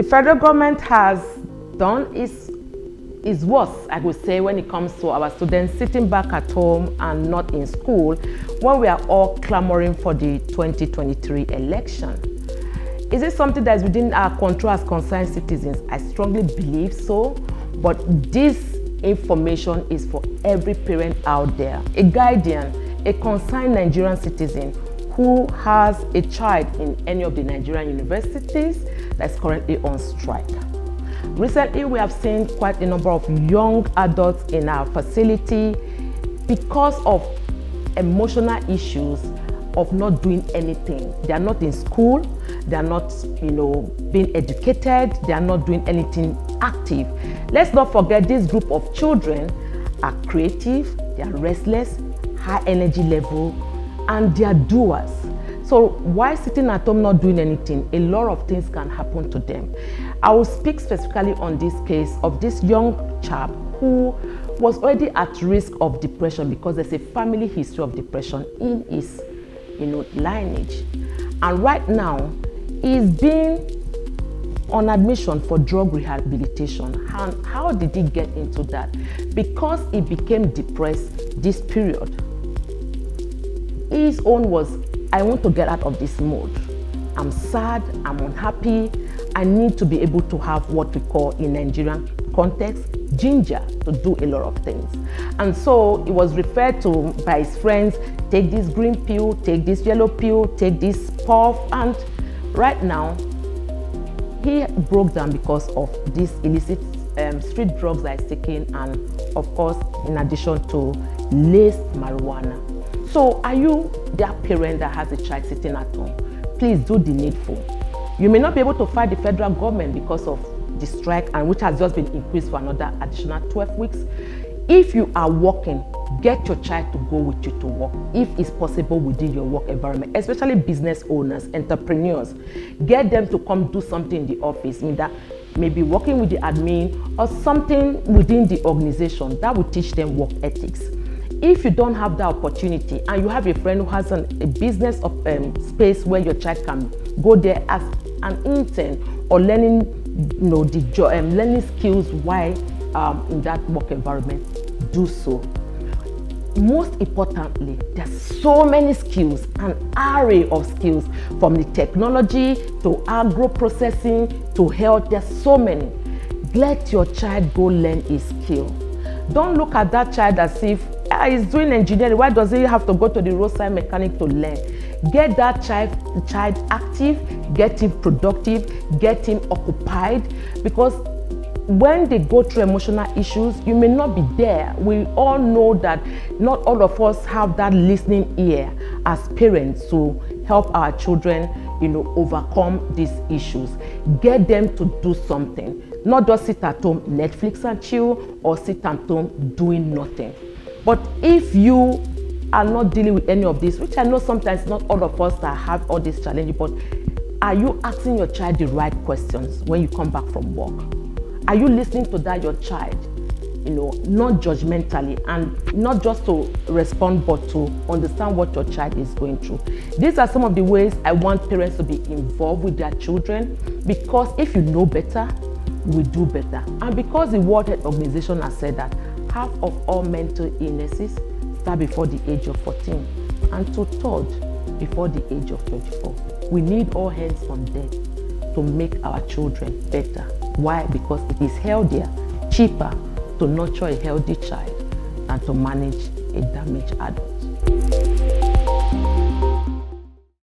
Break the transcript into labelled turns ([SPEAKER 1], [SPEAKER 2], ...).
[SPEAKER 1] federal government has done is worse, I would say, when it comes to our students sitting back at home and not in school when we are all clamoring for the 2023 election. Is it something that is within our control as concerned citizens? I strongly believe so, but this information is for every parent out there, a guardian, a concerned Nigerian citizen who has a child in any of the Nigerian universities that is currently on strike. Recently, we have seen quite a number of young adults in our facility because of emotional issues of not doing anything. They are not in school, they are not, being educated, they are not doing anything active. Let's not forget this group of children are creative, they are restless, high energy level, and they are doers. So while sitting at home not doing anything, a lot of things can happen to them. I will speak specifically on this case of this young chap who was already at risk of depression because there's a family history of depression in his lineage. And right now, he's being on admission for drug rehabilitation. And how did he get into that? Because he became depressed this period. His own was, I want to get out of this mode. I'm sad, I'm unhappy, I need to be able to have what we call in Nigerian context, ginger to do a lot of things. And so it was referred to by his friends, take this green pill, take this yellow pill, take this puff, and right now he broke down because of these illicit street drugs that he's taking, and of course in addition to laced marijuana. So are you that parent that has a child sitting at home? Please do the needful. You may not be able to fight the federal government because of the strike, and which has just been increased for another additional 12 weeks. If you are working, get your child to go with you to work, if it's possible within your work environment, especially business owners, entrepreneurs. Get them to come do something in the office, that maybe working with the admin or something within the organization that will teach them work ethics. If you don't have that opportunity and you have a friend who has a business space where your child can go there as an intern or learning, learning skills while in that work environment, do so. Most importantly, there's so many skills, an array of skills, from the technology to agro processing to health. There's so many. Let your child go learn his skill. Don't look at that child as if he's doing engineering. Why does he have to go to the roadside mechanic to learn? Get that child active, get him productive, get him occupied, because when they go through emotional issues, you may not be there. We all know that not all of us have that listening ear as parents to help our children, overcome these issues. Get them to do something, not just sit at home, Netflix and chill, or sit at home doing nothing. But if you are not dealing with any of this, which I know sometimes not all of us that have all these challenges, but are you asking your child the right questions when you come back from work? Are you listening to your child, not judgmentally, and not just to respond, but to understand what your child is going through? These are some of the ways I want parents to be involved with their children, because if you know better, you will do better. And because the World Health Organization has said that half of all mental illnesses start before the age of 14 and 2/3 before the age of 24. We need all hands on deck to make our children better. Why? Because it is healthier, cheaper to nurture a healthy child than to manage a damaged adult.